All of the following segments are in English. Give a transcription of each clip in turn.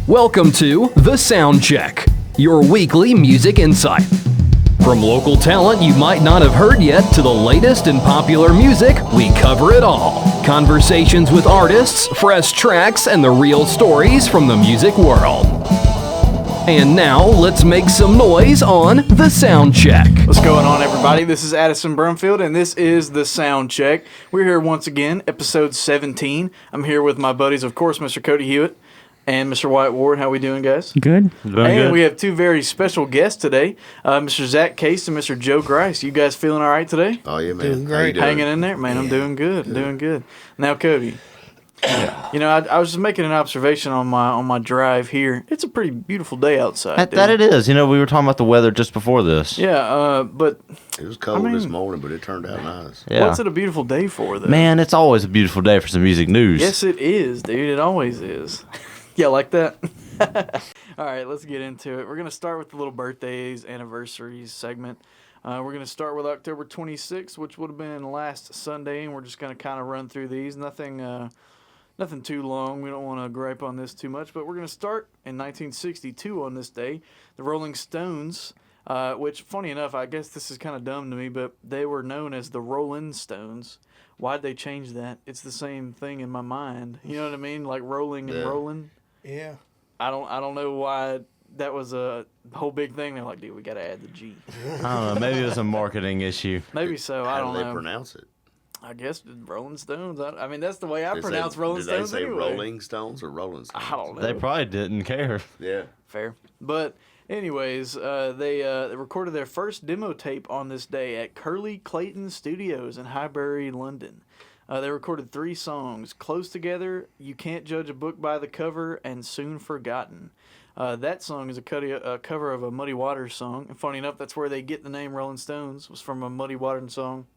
Welcome to The Sound Check, your weekly music insight. From local talent you might not have heard yet to the latest in popular music, we cover it all. Conversations with artists, fresh tracks, and the real stories from the music world. And now, let's make some noise on The Sound Check. What's going on, everybody? This is Addison Brumfield, and this is The Sound Check. We're here once again, episode 17. I'm here with my buddies, of course, Mr. Cody Hewitt and Mr. Wyatt Ward. How we doing, guys? Good. And we have two very special guests today, Mr. Zach Case and Mr. Joe Grice. You guys feeling all right today? Oh, yeah, man. Doing great. Hanging in there? Man, I'm doing good. Doing good. Now, Cody. You know, I was just making an observation on my drive here. It's a pretty beautiful day outside. That it is. You know, we were talking about the weather just before this. Yeah, but It was cold this morning, but it turned out nice. Yeah. what's it a beautiful day for, though? Man, it's always a beautiful day for some music news. Yes, it is, dude. It always is. Yeah, like that? All right, let's get into it. We're going to start with the little birthdays, anniversaries segment. We're going to start with October 26th, which would have been last Sunday, and we're just going to kind of run through these. Nothing too long. We don't want to gripe on this too much, but we're going to start in 1962 on this day. The Rolling Stones, which, funny enough, I guess this is kind of dumb to me, but they were known as the Rollin' Stones. Why'd they change that? It's the same thing in my mind. You know what I mean? Like rolling and rolling. Yeah. I don't know why that was a whole big thing. They're like, dude, we got to add the G. I don't know. Maybe it was a marketing issue. Maybe so. I How don't do they know. pronounce it? I guess Rolling Stones. I mean, that's the way I pronounce Rolling Did Stones they say anyway. Rolling Stones or Rolling Stones? I don't know. They probably didn't care. Yeah. Fair. But anyways, they recorded their first demo tape on this day at Curly Clayton Studios in Highbury, London. They recorded 3 songs: Close Together, You Can't Judge a Book by the Cover, and Soon Forgotten. That song is a cover of a Muddy Waters song. And funny enough, that's where they get the name Rolling Stones, was from a Muddy Waters song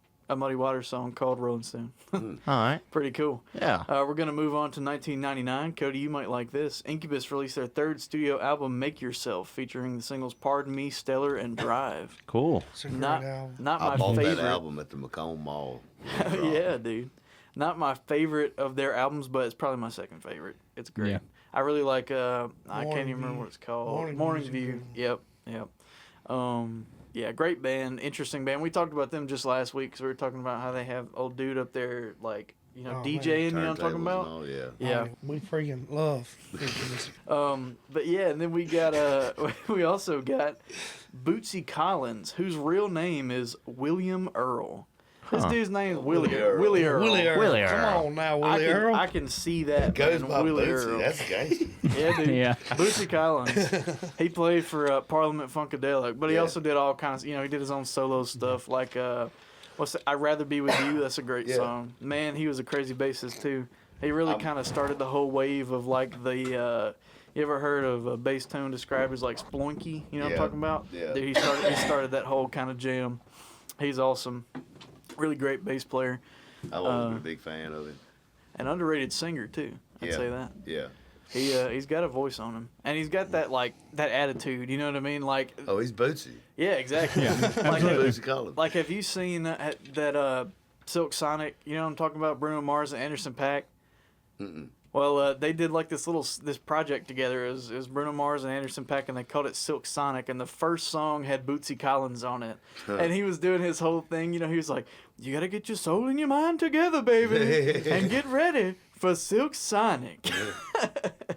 called Rolling Stone. All right. Pretty cool. Yeah. We're going to move on to 1999. Cody, you might like this. Incubus released their 3rd studio album, Make Yourself, featuring the singles Pardon Me, Stellar, and Drive. Cool. It's a great Not album. my I bought favorite. that album at the Macomb Mall. Yeah, dude. Not my favorite of their albums, but it's probably my second favorite. It's great. Yeah. I really like, I can't Morning even remember View. what it's called. Morning View. View. Yep. Yeah, great band, interesting band. We talked about them just last week because we were talking about how they have old dude up there, like, Oh, DJing, you know what I'm talking Turntables about? and all, yeah. Yeah. We freaking love Incubus. But yeah, and then we got we also got Bootsy Collins, whose real name is William Earl. This dude's name is Willie Earl. Willie Earl. Willie Earl. Come on now, Willie Earl. I can see that. Goes man, by Willie Bootsy. Earl. That's gangster. Yeah, dude. Yeah. Bootsy Collins. He played for Parliament Funkadelic, but he Yeah. also did all kinds. He did his own solo stuff, like I'd Rather Be With You. That's a great Yeah. song. Man, he was a crazy bassist too. He really kind of started the whole wave of like the. You ever heard of a bass tone described as like sploinky? You know what I'm Yeah. talking about? Yeah. Dude, he started that whole kind of jam. He's awesome. Really great bass player. I've always been a big fan of him. An underrated singer too. I'd Yeah. say that. Yeah. He's got a voice on him, and he's got that that attitude. You know what I mean? Like, Oh, he's Bootsy. yeah, exactly. Like Bootsy Collins. Like, have you seen that Silk Sonic? You know what I'm talking about? Bruno Mars and Anderson .Paak. Mm-mm. Well, they did like this project together. It was Bruno Mars and Anderson .Paak, and they called it Silk Sonic. And the first song had Bootsy Collins on it, and he was doing his whole thing. He was like, "You gotta get your soul and your mind together, baby, and get ready for Silk Sonic."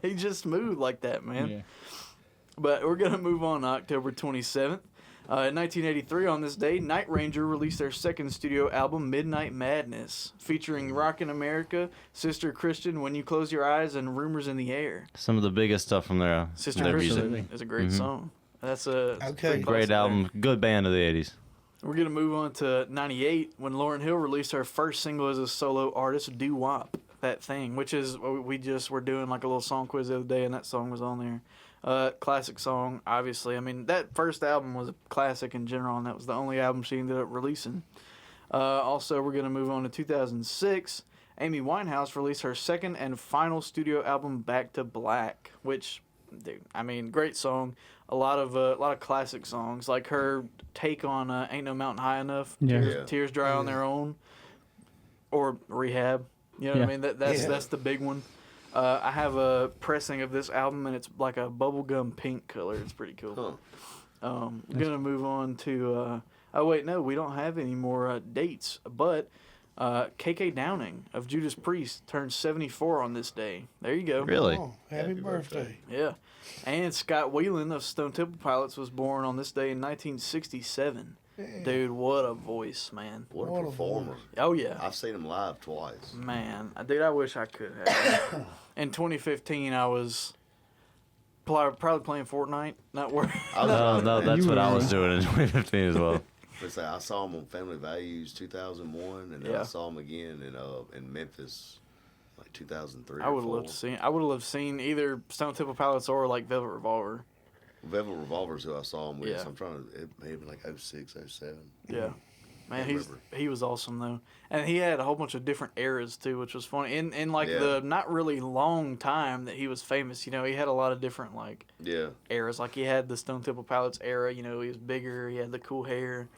He's just smooth like that, man. Yeah. But we're gonna move on to October 27th. In 1983, on this day, Night Ranger released their 2nd studio album, Midnight Madness, featuring Rockin' America, Sister Christian, When You Close Your Eyes, and Rumors in the Air. Some of the biggest stuff from their Sister their Christian music. is a great song. That's a Okay. pretty Great classic album. Good band of the 80s. there. We're gonna move on to 98 when Lauryn Hill released her first single as a solo artist, "Doo Wop," That Thing, which is we just were doing like a little song quiz the other day, and that song was on there. Classic song, obviously. I mean, that first album was a classic in general, and that was the only album she ended up releasing. Also, we're going to move on to 2006. Amy Winehouse released her 2nd and final studio album, Back to Black, which, dude, I mean, great song. A lot of classic songs, like her take on "Ain't No Mountain High Enough," Yeah. Tears Dry on Their Own, or Rehab. You know what I mean? That's the big one. I have a pressing of this album, and it's like a bubblegum pink color. It's pretty cool. Huh. I'm gonna move on to. Oh wait, no, we don't have any more dates. But KK Downing of Judas Priest turned 74 on this day. There you go. Really? Oh, happy birthday. Yeah. And Scott Weiland of Stone Temple Pilots was born on this day in 1967. Yeah. Dude, what a voice, man. What What a a performer. Oh yeah. I've seen him live twice. Man, dude, I wish I could have. In 2015, I was probably playing Fortnite. Not working. No, that's what I was doing in 2015 as well. Let's say I saw him on Family Values 2001, and then Yeah. I saw him again in Memphis, like 2003. I would have loved to see. I would have loved to seen either Stone Temple Pilots or like Velvet Revolver. Velvet Revolver's who I saw him with. Yeah. So I'm trying to. It may have been like 06, 07. Yeah. Man, Can't remember. he was awesome though, and he had a whole bunch of different eras too, which was funny. In like Yeah. the not really long time that he was famous, you know, he had a lot of different like Yeah. eras. Like he had the Stone Temple Pilots era, you know, he was bigger, he had the cool hair,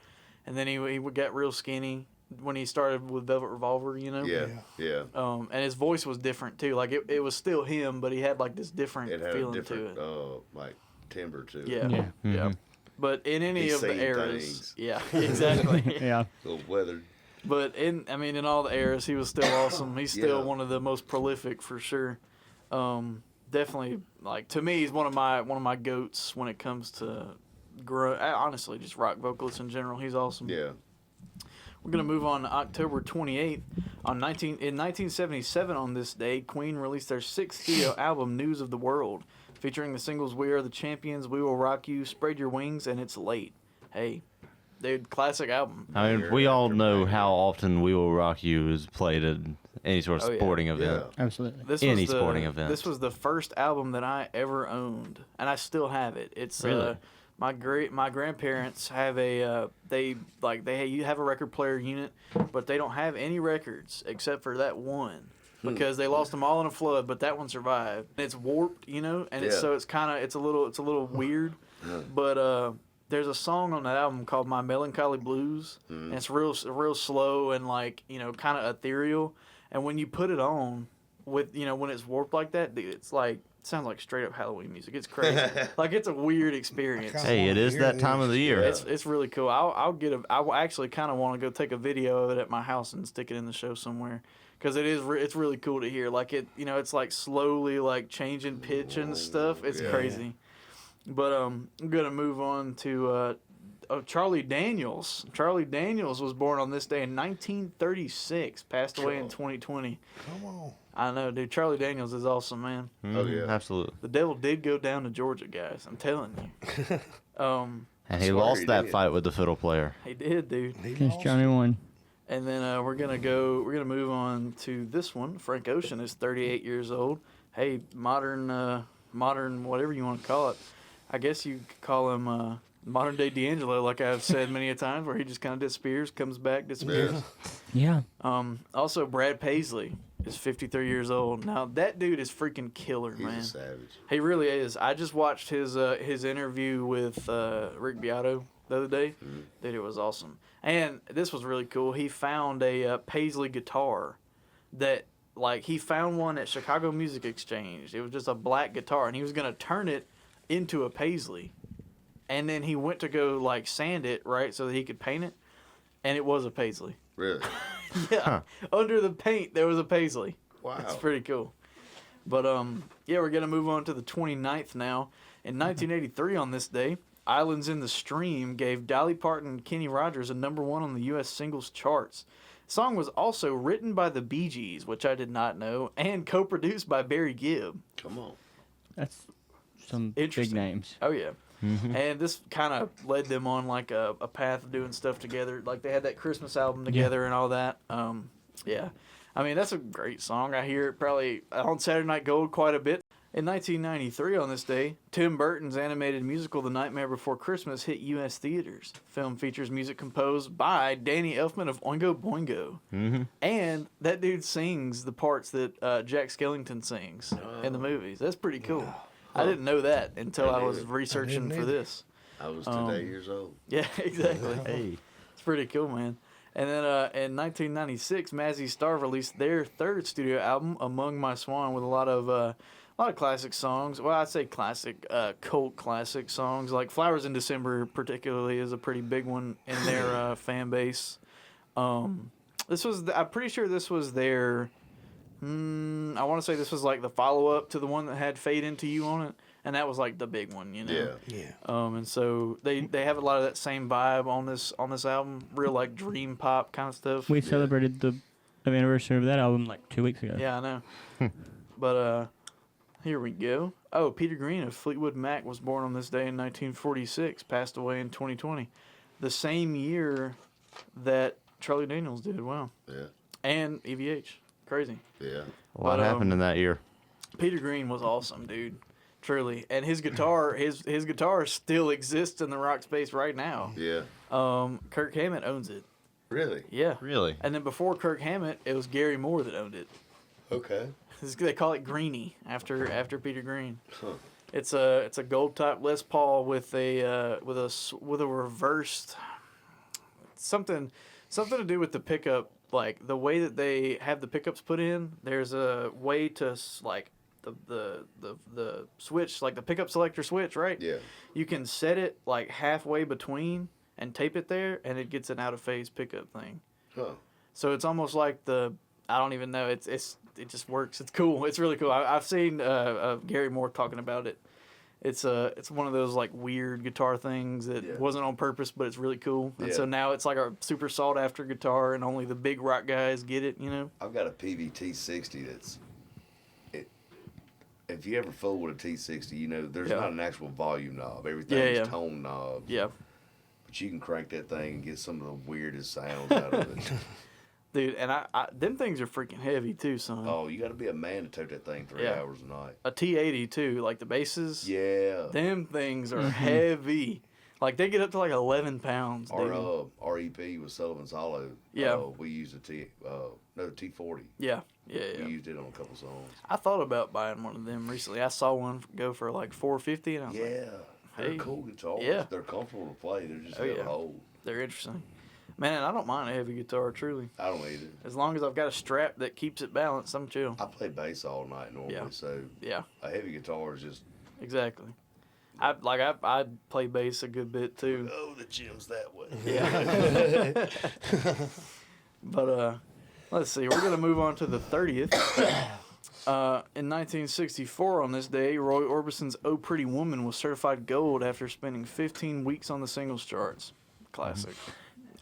and then he got real skinny when he started with Velvet Revolver, you know. Yeah. Yeah. And his voice was different too. Like it was still him, but he had like this different It had a feeling different, to it. like timber to it. Yeah. Yeah. Yeah. But in any He's of the seen eras, things. yeah, exactly. Yeah. A little weathered. But in all the eras, he was still awesome. He's still Yeah. one of the most prolific for sure. Definitely, like to me, he's one of my goats when it comes to honestly just rock vocalists in general. He's awesome. Yeah. We're gonna move on to October 28th. In 1977, on this day, Queen released their sixth studio album, News of the World, featuring the singles "We Are the Champions," "We Will Rock You," "Spread Your Wings," and "It's Late." Hey, dude, classic album. I mean, we all know how often "We Will Rock You" is played at any sort of Oh, yeah. sporting event. Yeah. Absolutely. This Any was the, sporting event. This was the first album that I ever owned, and I still have it. It's Really? my grandparents have a you have a record player unit, but they don't have any records except for that one because they lost them all in a flood, but that one survived. It's warped, you know, and Yeah. it's a little weird, but there's a song on that album called "My Melancholy Blues," and it's real slow and like, you know, kind of ethereal. And when you put it on with, you know, when it's warped like that, dude, it's like, it sounds like straight up Halloween music. It's crazy. Like, it's a weird experience. Hey, it is that time of the year. It's really cool. I actually kind of want to go take a video of it at my house and stick it in the show somewhere, because it's really cool to hear. Like it, you know, it's like slowly like changing pitch and stuff. It's Yeah. crazy. But I'm gonna move on to Charlie Daniels. Charlie Daniels was born on this day in 1936. Passed away in 2020. Come on. I know, dude. Charlie Daniels is awesome, man. Oh, yeah. Absolutely. The devil did go down to Georgia, guys. I'm telling you. And he Swear lost he that did. fight with the fiddle player. He did, dude. Against Johnny One. And then we're gonna move on to this one. Frank Ocean is 38 years old. Hey, modern whatever you want to call it. I guess you could call him modern day D'Angelo, like I've said many a times, where he just kind of disappears, comes back, disappears. Yeah. Also, Brad Paisley is 53 years old. Now that dude is freaking killer, He's man. a savage. He really is. I just watched his interview with Rick Beato the other day. Dude, it was awesome. And this was really cool. He found a Paisley guitar that, like, he found one at Chicago Music Exchange. It was just a black guitar, and he was going to turn it into a Paisley. And then he went to go, like, sand it, right, so that he could paint it. And it was a Paisley. Really? Yeah. Under the paint, there was a Paisley. Wow. It's pretty cool. But yeah, we're gonna move on to the 29th now. In 1983, on this day, "Islands in the Stream" gave Dolly Parton and Kenny Rogers a #1 on the U.S. singles charts. The song was also written by the Bee Gees, which I did not know, and co-produced by Barry Gibb. Come on. That's some big Interesting. names. Oh yeah. And this kind of led them on like a path of doing stuff together. Like they had that Christmas album together and all that. Yeah. I mean, that's a great song. I hear it probably on Saturday Night Gold quite a bit. In 1993, on this day, Tim Burton's animated musical The Nightmare Before Christmas hit U.S. theaters. The film features music composed by Danny Elfman of Oingo Boingo. And that dude sings the parts that Jack Skellington sings in the movies. That's pretty cool. I didn't know that until I was researching for either. this. I was today years old. Yeah, exactly. Hey. It's pretty cool, man. And then in 1996, Mazzy Star released their third studio album, Among My Swan, with a lot of classic songs. Well, I'd say classic, cult classic songs. Like Flowers in December, particularly, is a pretty big one in their fan base. I'm pretty sure this was their. I want to say this was like the follow up to the one that had Fade Into You on it, and that was like the big one, you know. Yeah. And so they have a lot of that same vibe on this album, real like dream pop kind of stuff. We celebrated the anniversary of that album like 2 weeks ago. Yeah, I know. But here we go. Oh, Peter Green of Fleetwood Mac was born on this day in 1946, passed away in 2020, the same year that Charlie Daniels did. Wow. Yeah. And EVH. Crazy. Yeah. What happened in that year? Peter Green was awesome, dude. Truly. And his guitar, his guitar still exists in the rock space right now. Yeah. Kirk Hammett owns it. Really? Yeah. Really? And then before Kirk Hammett, it was Gary Moore that owned it. Okay. They call it Greenie after Peter Green. Huh. It's a gold top Les Paul with a reversed something to do with the pickup. Like the way that they have the pickups put in, there's a way to like the switch, like the pickup selector switch, right? Yeah. You can set it like halfway between and tape it there, and it gets an out of phase pickup thing. Huh. So it's almost like I don't even know. It just works. It's cool. It's really cool. I've seen Gary Moore talking about it. It's one of those like weird guitar things that wasn't on purpose, but it's really cool. And so now it's like a super sought after guitar, and only the big rock guys get it. You know. I've got a PVT 60 that's. If you ever fool with a T60, you know there's not an actual volume knob. Everything's tone knobs. Yeah. But you can crank that thing and get some of the weirdest sounds out of it. Dude, and I them things are freaking heavy too, son. Oh, you got to be a man to tote that thing 3 hours a night. A T80 too, like the basses. Yeah. Them things are heavy. Like they get up to like 11 pounds. Our REP was Sullivan's Hollow. Yeah. We used a T40. Yeah. We used it on a couple songs. I thought about buying one of them recently. I saw one go for like $450, and I was like, They're hey. cool guitars. Yeah. They're comfortable to play. They're just a hold. They're interesting. Man, I don't mind a heavy guitar, truly. I don't either. As long as I've got a strap that keeps it balanced, I'm chill. I play bass all night normally, so a heavy guitar is just... Exactly. I play bass a good bit, too. Oh, the gym's that way. Yeah. But, let's see. We're going to move on to the 30th. In 1964, on this day, Roy Orbison's "Oh Pretty Woman" was certified gold after spending 15 weeks on the singles charts. Classic.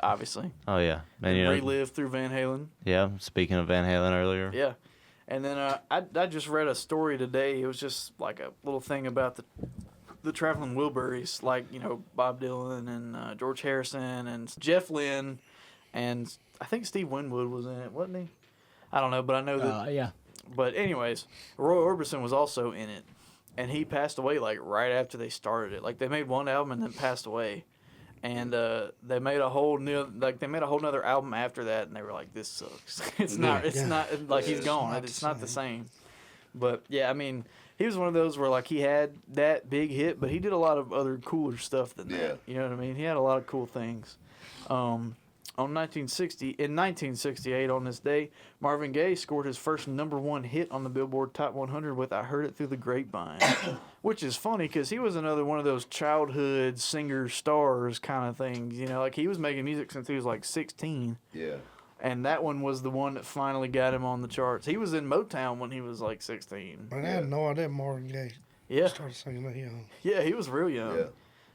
Obviously. Oh, yeah. And, you know, Relived through Van Halen. Yeah, speaking of Van Halen earlier. Yeah. And then I just read a story today. It was just like a little thing about the Traveling Wilburys, like, you know, Bob Dylan and George Harrison and Jeff Lynne, and I think Steve Winwood was in it, wasn't he? I don't know, but I know that. Yeah. But anyways, Roy Orbison was also in it, and he passed away like right after they started it. Like they made one album and then passed away. And they made a whole nother album after that, and they were like, "This sucks." It's not like he's gone. It's not the same. But yeah, I mean, he was one of those where like he had that big hit, but he did a lot of other cooler stuff than that. You know what I mean? He had a lot of cool things. In 1968, on this day, Marvin Gaye scored his first #1 hit on the Billboard Top 100 with "I Heard It Through the Grapevine," which is funny because he was another one of those childhood singer stars kind of things. You know, like he was making music since he was like 16. Yeah. And that one was the one that finally got him on the charts. He was in Motown when he was like 16. I had no idea Marvin Gaye started singing that young. Yeah, he was real young. Yeah.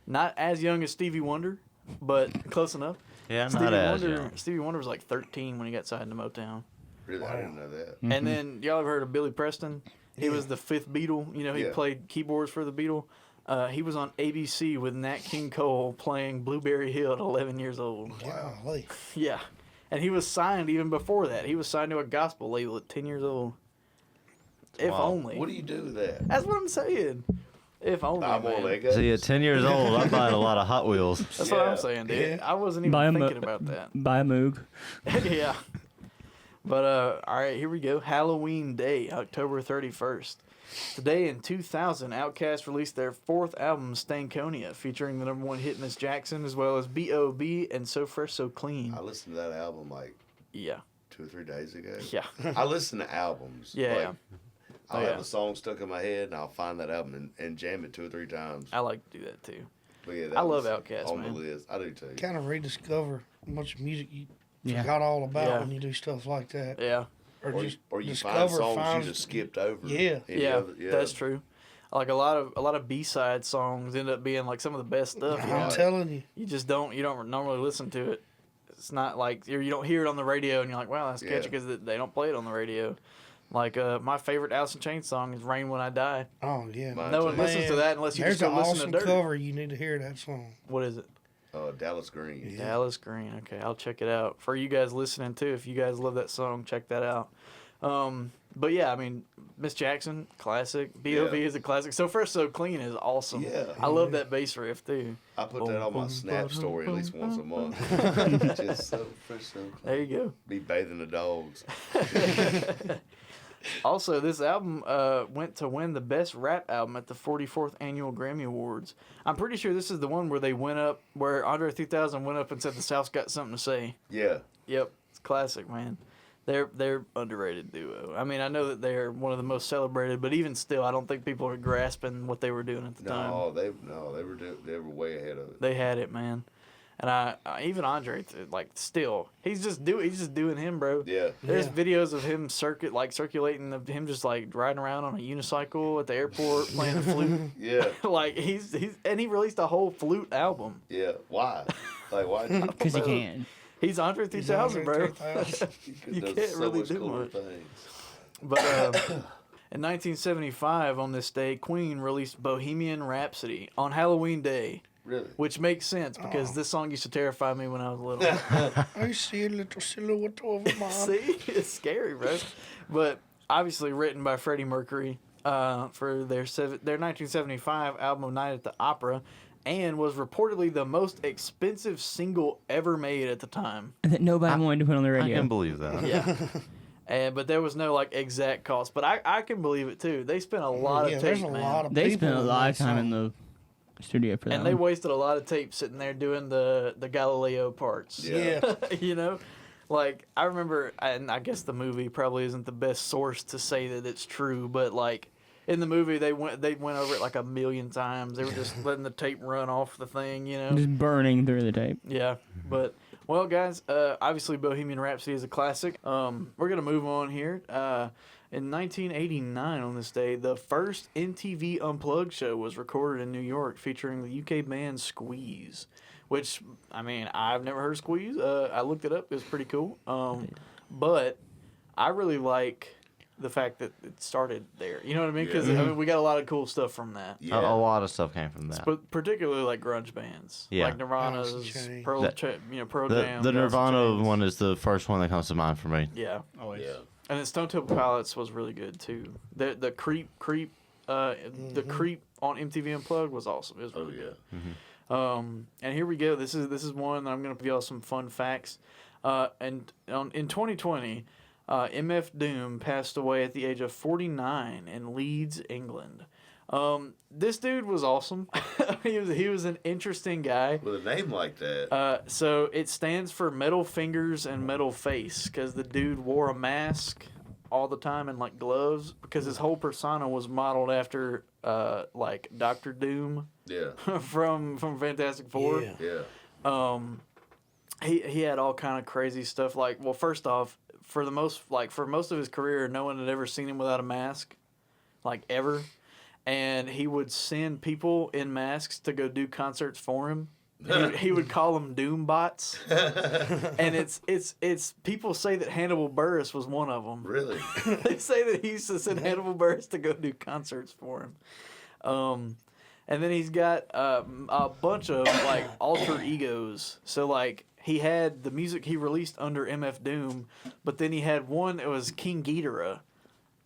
Not as young as Stevie Wonder, but close enough. Yeah, not as young. Stevie Wonder was like 13 when he got signed to Motown. Really? I didn't know that. And then, y'all ever heard of Billy Preston? He was the fifth Beatle. You know, he played keyboards for the Beatle. He was on ABC with Nat King Cole playing Blueberry Hill at 11 years old. Wow. Yeah. And he was signed even before that. He was signed to a gospel label at 10 years old. If only. What do you do with that? That's what I'm saying. If only, man. See, at 10 years old, I'm buying a lot of Hot Wheels. That's what I'm saying, dude. Yeah. I wasn't even thinking about that. Buy a Moog. Yeah. But, all right, here we go. Halloween Day, October 31st. Today in 2000, Outkast released their 4th album, Stankonia, featuring the #1 hit Miss Jackson, as well as B.O.B. and So Fresh, So Clean. I listened to that album like 2 or 3 days ago. Yeah. I listen to albums. Yeah. Like, I'll have a song stuck in my head, and I'll find that album and jam it 2 or 3 times. I like to do that too. But yeah, I love Outkast, on man. the list. I do too. Kind of rediscover a bunch of music you Yeah. forgot all about Yeah. when you do stuff like that. Yeah. Or just you discover, find songs you just skipped over. Yeah. Yeah, that's true. Like a lot of B-side songs end up being like some of the best stuff. You I'm know? telling you. You just don't normally listen to it. It's not like you don't hear it on the radio and you're like, wow, that's catchy because they don't play it on the radio. Like my favorite Alice in Chains song is "Rain When I Die." Oh yeah. No one listens to that unless you There's just go an listen awesome to Dirt. cover. You need to hear that song. What is it? Dallas Green. Yeah. Dallas Green. Okay, I'll check it out. For you guys listening too, if you guys love that song, check that out. But yeah, I mean, Miss Jackson, classic. B.O.B. is a classic. So Fresh, So Clean is awesome. Yeah. I love that bass riff too. I put that on my Snap story at least once a month. Just so fresh, so clean. There you go. Be bathing the dogs. Also, this album went to win the Best Rap Album at the 44th Annual Grammy Awards. I'm pretty sure this is the one where they went up, where Andre 3000 went up and said the South's got something to say. Yeah. Yep, it's classic, man. They're underrated duo. I mean, I know that they're one of the most celebrated, but even still, I don't think people are grasping what they were doing at the time. They were way ahead of it. They had it, man. And I even Andre, like, still, he's just doing him, bro. Yeah. There's videos of him circulating of him just like riding around on a unicycle at the airport playing the flute. Yeah. Like he's he released a whole flute album. Yeah. Why? Like why? Because he can. He's Andre 3000, bro. 3000. You can't really do much. But in 1975, on this day, Queen released Bohemian Rhapsody on Halloween Day. Really? Which makes sense because this song used to terrify me when I was little. I see a little silhouette over my See? It's scary, bro. But obviously written by Freddie Mercury for their 1975 album Night at the Opera, and was reportedly the most expensive single ever made at the time. That nobody wanted to put on the I radio. can believe that. Yeah. But there was no like exact cost. But I can believe it too. They spent a lot of there's tape, a man. lot of They people spent a in lot that of time in song. the studio for that. And they one. wasted a lot of tape sitting there doing the Galileo parts. Yeah. You know? Like, I remember, and I guess the movie probably isn't the best source to say that it's true, but like, in the movie, they went over it like 1 million times. They were just letting the tape run off the thing, you know? Just burning through the tape. Yeah, but, well, guys, obviously Bohemian Rhapsody is a classic. We're going to move on here. In 1989, on this day, the first MTV Unplugged show was recorded in New York, featuring the UK band Squeeze, which, I mean, I've never heard of Squeeze. I looked it up. It was pretty cool. But I really like the fact that it started there. You know what I mean? Because, I mean, we got a lot of cool stuff from that. Yeah. A lot of stuff came from that. But particularly like grunge bands. Yeah. Like Nirvana's, Alice in Chains. Pearl Jam. The Alice in Nirvana Chains. one is the first one that comes to mind for me. Yeah. Always. Yeah. And then Stone Temple Pilots was really good too. The creep the creep on MTV Unplugged was awesome. It was really good. And here we go. This is one that I'm gonna give y'all some fun facts. In 2020, MF Doom passed away at the age of 49 in Leeds, England. This dude was awesome. he was an interesting guy. With a name like that. So it stands for Metal Fingers and Metal Face because the dude wore a mask all the time and like gloves because his whole persona was modeled after like Dr. Doom Yeah. from Fantastic Four. Yeah. Yeah. He had all kind of crazy stuff. Like, well, first off, for most of his career, no one had ever seen him without a mask, like ever. And he would send people in masks to go do concerts for him. He would call them Doom bots. And it's people say that Hannibal Buress was one of them. Really? They say that he used to send Hannibal Buress to go do concerts for him. And then he's got a bunch of like alter egos. So like he had the music he released under MF Doom, but then he had one that was King Ghidorah,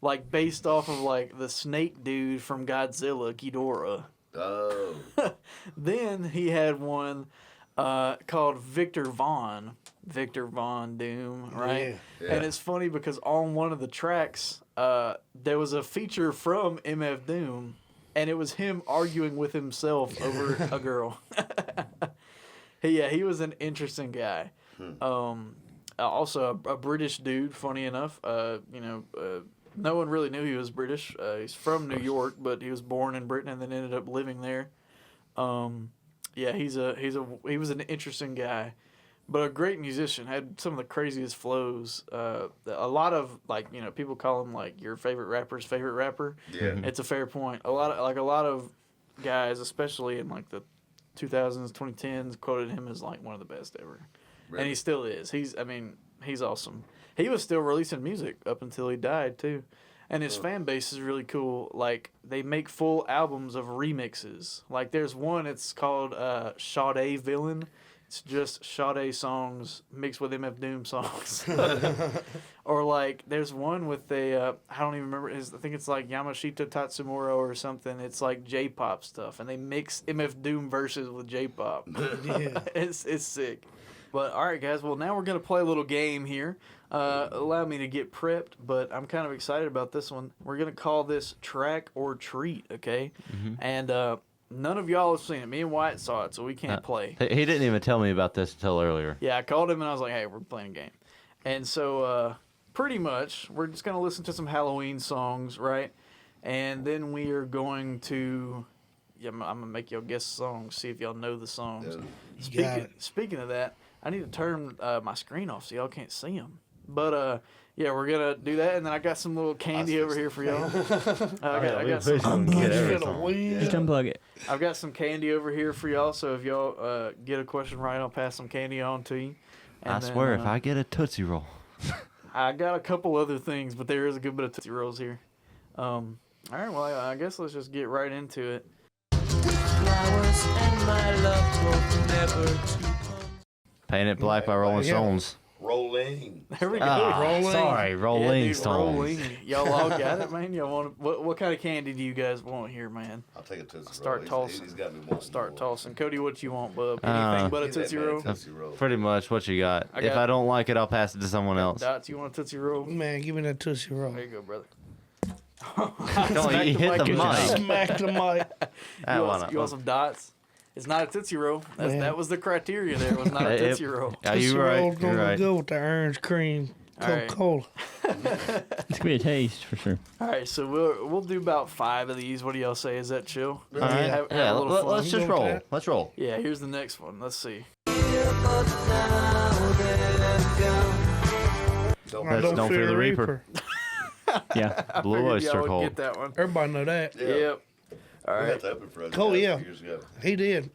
like based off of like the snake dude from Godzilla, Ghidorah. Oh. Then he had one called Victor Von Doom, right? Yeah. And it's funny because on one of the tracks, there was a feature from MF Doom, and it was him arguing with himself over a girl. He was an interesting guy. Also a British dude, funny enough. No one really knew he was British. He's from New York, but he was born in Britain and then ended up living there. He was an interesting guy, but a great musician. Had some of the craziest flows. A lot of people call him like your favorite rapper's favorite rapper. Yeah. It's a fair point. A lot of guys, especially in like the 2000s, 2010s, quoted him as like one of the best ever. Really? And he still is. He's awesome. He was still releasing music up until he died too. And his fan base is really cool. Like, they make full albums of remixes. Like, there's one, it's called Sade Villain. It's just Sade songs mixed with MF Doom songs. Or, like, there's one with I don't even remember. I think it's like Yamashita Tatsumoro or something. It's like J-pop stuff. And they mix MF Doom verses with J-pop. Yeah. It's sick. But, all right, guys. Well, now we're going to play a little game here. Allow me to get prepped, but I'm kind of excited about this one. We're going to call this Track or Treat, okay? Mm-hmm. And none of y'all have seen it. Me and Wyatt saw it, so we can't play. He didn't even tell me about this until earlier. Yeah, I called him, and I was like, hey, we're playing a game. And so pretty much, we're just going to listen to some Halloween songs, right? And then we are going to... Yeah, I'm going to make y'all guess songs, see if y'all know the songs. Yeah. Speaking of that, I need to turn my screen off so y'all can't see them. But, we're going to do that. And then I got some little candy over here for y'all. I got some. Just unplug it. I've got some candy over here for y'all. So if y'all get a question right, I'll pass some candy on to you. And I swear, if I get a Tootsie Roll. I got a couple other things, but there is a good bit of Tootsie Rolls here. All right, well, I guess let's just get right into it. Flowers and my love will never to come. Paint It Black by Rolling Stones. Rolling. There we go. Rolling. Sorry, Rolling Stones. Rolling. Y'all all got it, man? Y'all want what kind of candy do you guys want here, man? I'll take a Tootsie Roll. Start tossing. He's got me more. Start tossing. Cody, what you want, bub? Anything but a Tootsie Roll? Pretty much what you got. If I don't like it, I'll pass it to someone else. Dots, you want a Tootsie Roll? Man, give me that Tootsie Roll. There you go, brother. Don't you hit the mic. Smack the mic. You want some dots? It's not a Tootsie Roll. That was the criteria there. It was not a Tootsie Roll. Are you right? You're right. Go with the orange cream Coca-Cola. It's gonna be a taste for sure. All right, so we'll do about 5 of these. What do y'all say? Is that chill? All right. Have a little fun. Let's just roll. Let's roll. Yeah, here's the next one. Let's see. Don't fear the Reaper. Yeah. Blue Oyster Cult. Get that one. Everybody know that. Yeah. Yep. All We right. got to open for us yeah. years ago. He did.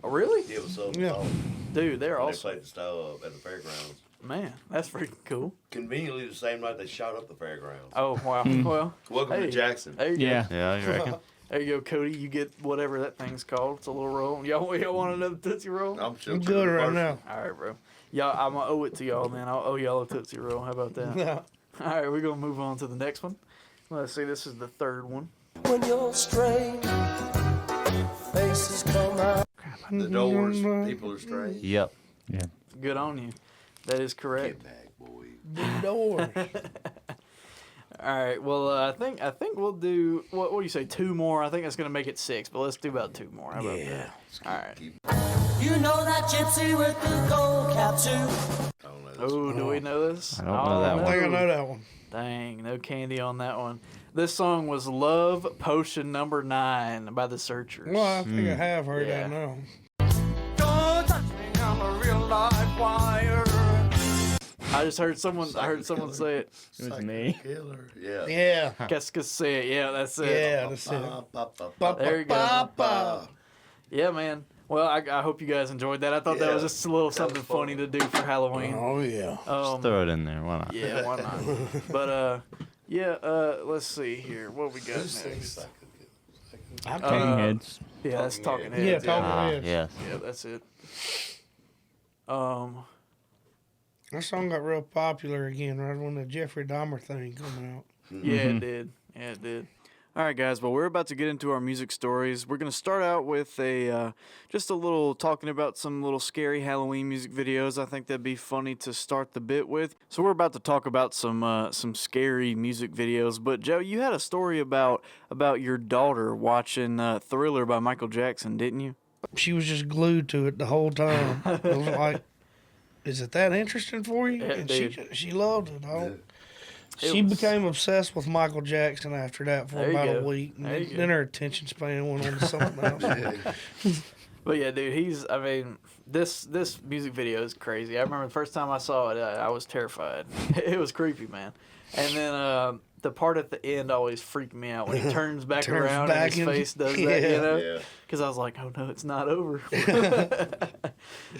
Oh, really? Yeah, it was so Yeah. Dude, they're They awesome. played the style at the fairgrounds. Man, that's freaking cool. Conveniently, the same night they shot up the fairgrounds. Oh, wow. Well, Welcome to Jackson. there you go. Yeah. Yeah, you reckon? There you go, Cody. You get whatever that thing's called. It's a little roll. Y'all want another Tootsie Roll? I'm I'm good right now. All right, bro. Y'all, I'm going to owe it to y'all, man. I'll owe y'all a Tootsie Roll. How about that? Yeah. All right, we're going to move on to the next one. Let's see. This is the third one. When you're strange, faces come out. The doors, people are strange. Yep. Yeah. Good on you. That is correct. Get back, boy. The doors. All right. Well, I think we'll do what do you say? 2 more. I think that's gonna make it 6, but let's do about 2 more. How about that? All right. You know that gypsy with the gold cap too. I don't know this Oh, one. do we know this? I don't know that I one. think I know that one. Dang, no candy on that one. This song was "Love Potion Number 9" by the Searchers. Well, I think I have heard Yeah. that now. Don't touch me on a real live wire. I just heard someone. I heard someone say it. It was me. Killer. Yeah. Yeah. Qu'est-ce say it? Yeah, that's it. Yeah, that's it. There you go. Papa. Yeah, man. Well, I hope you guys enjoyed that. I thought that was just a little something funny to do for Halloween. Oh, yeah. Just throw it in there. Why not? Yeah, why not? But let's see here. What we got next? Talking Heads. Yeah, that's Talking Yeah, Heads. Talking Ah, Heads. yes. Yeah, that's it. That song got real popular again right when the Jeffrey Dahmer thing came out. Yeah, it did. Yeah, it did. All right, guys. Well, we're about to get into our music stories. We're going to start out with just a little talking about some little scary Halloween music videos. I think that'd be funny to start the bit with. So we're about to talk about some scary music videos. But Joe, you had a story about your daughter watching Thriller by Michael Jackson, didn't you? She was just glued to it the whole time. I was like, "Is it that interesting for you?" Yeah, And dude. she loved it. It She was- became obsessed with Michael Jackson after that for There you about go. a week. And There you go. then her attention span went on to something else. But yeah, dude, this music video is crazy. I remember the first time I saw it, I was terrified. It was creepy, man. And then the part at the end always freaked me out when he turns back Turns around back and his and- face does that, yeah. you know? Yeah. Because I was like, oh no, it's not over.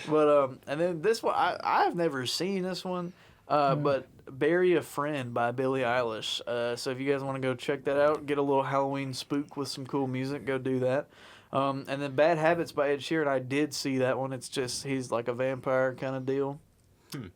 But and then this one, I've never seen this one, but Bury a Friend by Billie Eilish. So if you guys want to go check that out, get a little Halloween spook with some cool music, go do that. And then Bad Habits by Ed Sheeran, I did see that one. It's just, he's like a vampire kind of deal.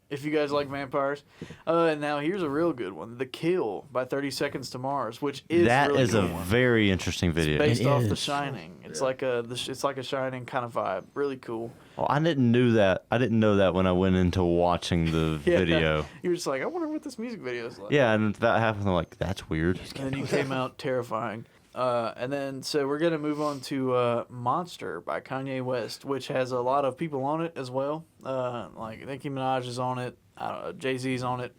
If you guys like vampires. And now here's a real good one. The Kill by 30 Seconds to Mars, which is That really is good a one. very interesting video. Based It off The is. Shining. It's Yeah. it's like a Shining kind of vibe. Really cool. Well, I didn't know that. I didn't know that when I went into watching the Yeah. video. You're just like, I wonder what this music video is like. Yeah, and that happened. I'm like, that's weird. And then you came out terrifying. And then, so we're going to move on to Monster by Kanye West, which has a lot of people on it as well. Like Nicki Minaj is on it. I don't know, Jay-Z's on it.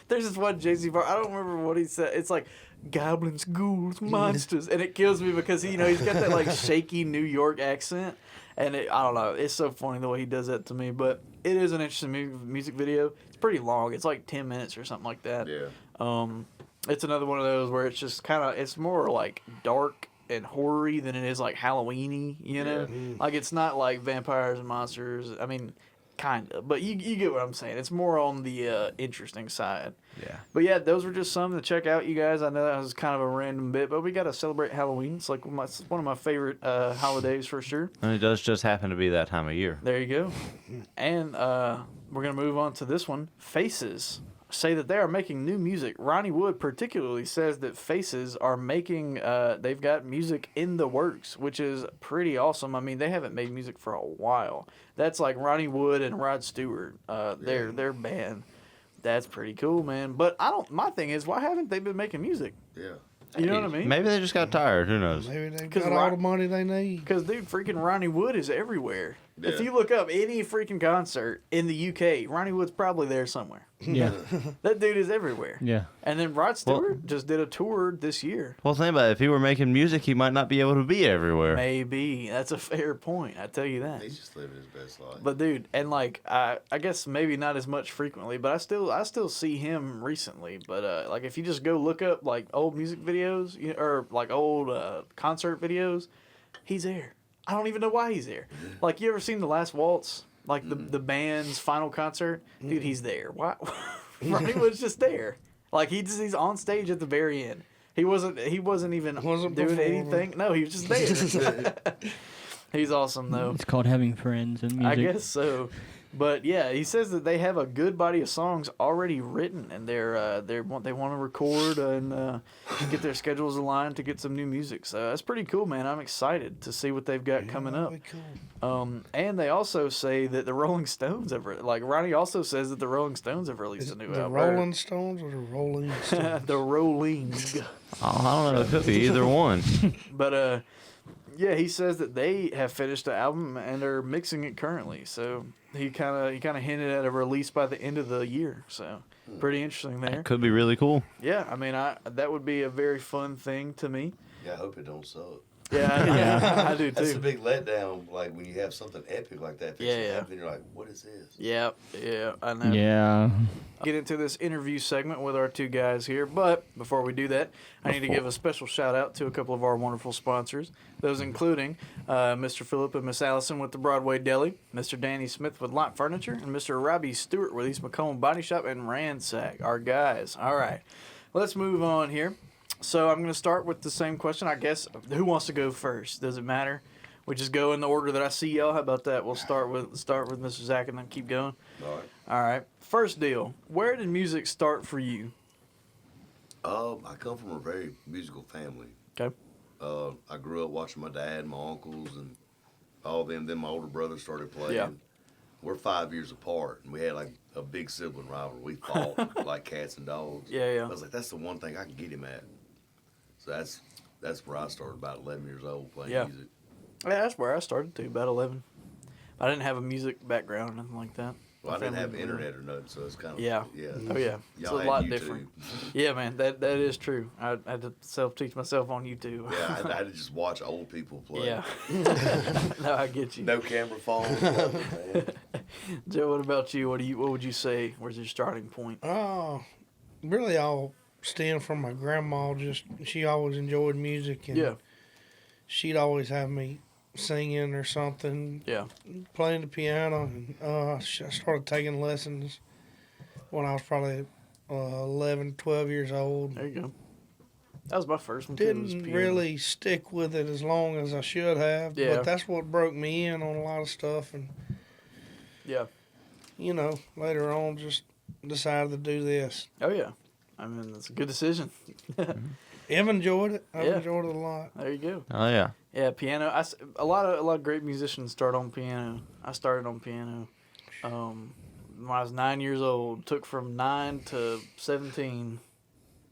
There's this one Jay-Z bar. I don't remember what he said. It's like goblins, ghouls, monsters. And it kills me because, he's got that like shaky New York accent. And I don't know. It's so funny the way he does that to me. But it is an interesting music video. It's pretty long. It's like 10 minutes or something like that. Yeah. It's another one of those where it's just kind of, it's more like dark and horror-y than it is like Halloween-y, you know? Like it's not like vampires and monsters. I mean, kind of, but you get what I'm saying. It's more on the interesting side. Yeah. But yeah, those were just some to check out, you guys. I know that was kind of a random bit, but we got to celebrate Halloween. It's like one of my favorite holidays for sure. And it does just happen to be that time of year. There you go. And we're going to move on to this one. Faces say that they are making new music. Ronnie Wood particularly says that Faces are making, they've got music in the works, which is pretty awesome. I mean, they haven't made music for a while. That's like Ronnie Wood and Rod Stewart, their band. That's pretty cool, man. But my thing is, why haven't they been making music? Yeah. You know what I mean? Maybe they just got tired. Who knows? Maybe they've 'Cause got all the money they need. Because, dude, freaking Ronnie Wood is everywhere. If Yeah. you look up any freaking concert in the UK, Ronnie Wood's probably there somewhere. Yeah. That dude is everywhere. Yeah. And then Rod Stewart just did a tour this year. Well, think about it. If he were making music, he might not be able to be everywhere. Maybe. That's a fair point. I tell you that. He's just living his best life. But dude, and like I guess maybe not as much frequently, but I still see him recently. But like if you just go look up like old music videos or like old concert videos, he's there. I don't even know why he's there. Like you ever seen The Last Waltz? Like the band's final concert? Dude, he's there. Why? Ronnie was just there. Like he's on stage at the very end. He wasn't even Wasn't doing performing. anything. No, he was just there. He's awesome though. It's called having friends and music. I guess so. But yeah, he says that they have a good body of songs already written, and they want to record and get their schedules aligned to get some new music. So that's pretty cool, man. I'm excited to see what they've got coming up. That'd be cool. And they also say that the Rolling Stones Ronnie also says that the Rolling Stones have released Is a it new the album. Rolling Stones or the Rolling Stones? The Rolling. I don't know. It could be either one. But yeah, he says that they have finished the album and are mixing it currently. So he kind of hinted at a release by the end of the year. So pretty interesting there. Could be really cool. Yeah, I mean, that would be a very fun thing to me. Yeah, I hope it don't suck. Yeah, I do That's a too. big letdown, like when you have something epic like that. Yeah. And you're like, what is this? Yeah, I know. Yeah. Get into this interview segment with our two guys here, but before we do that, I need to give a special shout out to a couple of our wonderful sponsors. Those including Mr. Phillip and Miss Allison with the Broadway Deli, Mr. Danny Smith with Lot Furniture, and Mr. Robbie Stewart with East Macomb Body Shop and Ransack. Our guys. All right, let's move on here. So I'm going to start with the same question, I guess. Who wants to go first? Does it matter? We just go in the order that I see y'all. How about that? We'll start with Mr. Zach and then keep going. All right. All right. First deal. Where did music start for you? I come from a very musical family. Okay. I grew up watching my dad, my uncles, and all them. Then my older brother started playing. Yeah. We're 5 years apart, and we had like a big sibling rivalry. We fought like cats and dogs. Yeah. I was like, that's the one thing I can get him at. So that's where I started, about 11 years old, playing music. Yeah, that's where I started too, about 11. I didn't have a music background or nothing like that. Well, I didn't have internet or nothing, so it's kind of Yeah. Oh yeah, it's a Y'all had lot YouTube. different. Yeah, man, that is true. I had to self-teach myself on YouTube. Yeah, I had to just watch old people play. Yeah. No, I get you. No camera phones. Nothing, man. Joe, what about you? What would you say? Where's your starting point? Oh, really all stemmed from my grandma. Just she always enjoyed music, and Yeah. she'd always have me singing or something, Yeah. playing the piano. And I started taking lessons when I was probably 11, 12 years old. There you go. That was my first one. too, was Didn't piano. really stick with it as long as I should have, Yeah. but that's what broke me in on a lot of stuff. And Yeah. you know, later on, just decided to do this. Oh yeah. I mean, that's a good decision. I've enjoyed it. I've Yeah. enjoyed it a lot. There you go. Oh yeah. Yeah, piano. A lot of great musicians start on piano. I started on piano when I was 9 years old. Took from 9 to 17,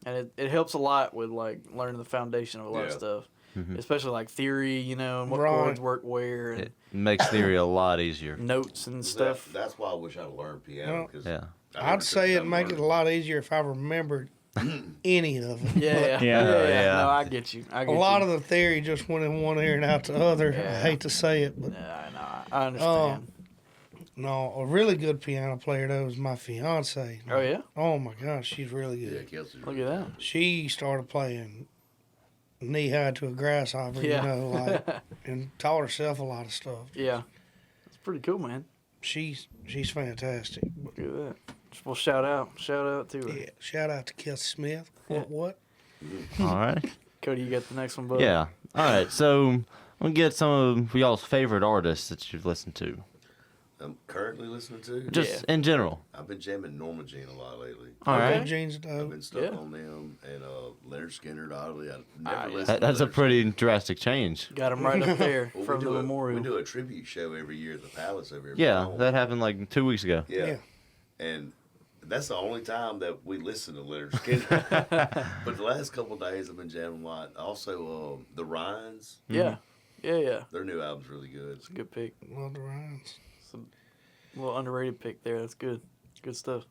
and it helps a lot with like learning the foundation of a lot of Yeah. stuff, Mhm. especially like theory, you know, and what Right. chords work where, and It makes theory a lot easier. notes and stuff. That's why I wish I'd learned piano. Well, Cause Yeah. I'd say it'd make it a lot easier if I remembered any of it. Yeah, Yeah. No, I get you. I A get lot you. of the theory just went in one ear and out the other. Yeah. I hate to say it, but Yeah, I understand. no, a really good piano player though is my fiance. Oh yeah, Oh my gosh, she's really Yeah, good. Kelsey's look at that. She started playing knee high to a grasshopper, Yeah. you know, like, and taught herself a lot of stuff. Yeah, it's pretty cool, man. She's fantastic. Look at that. Well, shout out to her. Yeah, shout out to Kelsey Smith. Yeah. What? All right. Cody, you got the next one, bud? Yeah. All right. So we'll get some of y'all's favorite artists that you've listened to, I'm currently listening to. just in general. I've been jamming Norma Jean a lot lately. All Okay. right. Jean's I've dope. been stuck Yeah. on them, and Leonard Skinner. Oddly, I never yeah. listened. That's to a Leonard pretty drastic change. Got him right up there Well, from the memorial. We do a tribute show every year at the Palace every Yeah, fall. that happened like 2 weeks ago. Yeah. Yeah. And that's the only time that we listen to Leonard Skinner. But the last couple of days I've been jamming a lot. Also, the Ryans, Yeah. their new album's really good. It's a good pick. Love the Ryans. It's a little underrated pick there. That's good. Good stuff.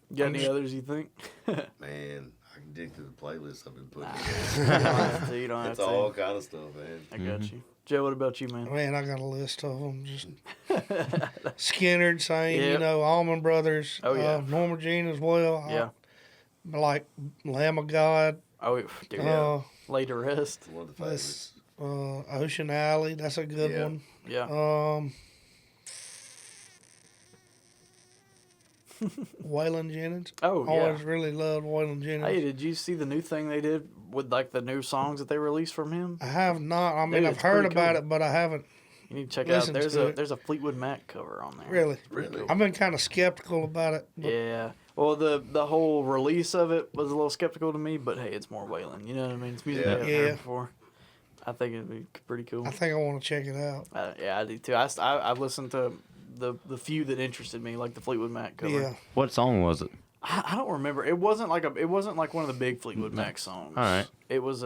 You got any others you think? Man, I can dig through the playlist I've been putting You together. don't have to, you don't have It's to. all kind of stuff, man. I got you. Joe, what about you, man? Man, I got a list of them. Just Skinner, same, you Yep. know, Allman Brothers. Oh, yeah. Norma Jean as well. Yeah. Like Lamb of God. Oh, dude. Lay to rest. One of the favorites. This, Ocean Alley. That's a good Yeah. one. Yeah. Waylon Jennings. Oh, yeah. Always really loved Waylon Jennings. Hey, did you see the new thing they did with like the new songs that they released from him? I have not. I mean, Dude, I've it's heard pretty about cool. it, but I haven't You need to check it out. Listen There's to a it. there's a Fleetwood Mac cover on there. really. Really? I've been kind of skeptical about it. But Yeah. Well, the whole release of it was a little skeptical to me, but hey, it's more Waylon. You know what I mean? It's music I haven't Yeah. heard before. I think it'd be pretty cool. I think I want to check it out. Yeah, I do too. I've listened to the few that interested me, like the Fleetwood Mac cover. Yeah. What song was it? I don't remember. It wasn't like one of the big Fleetwood Mac songs. All right. It was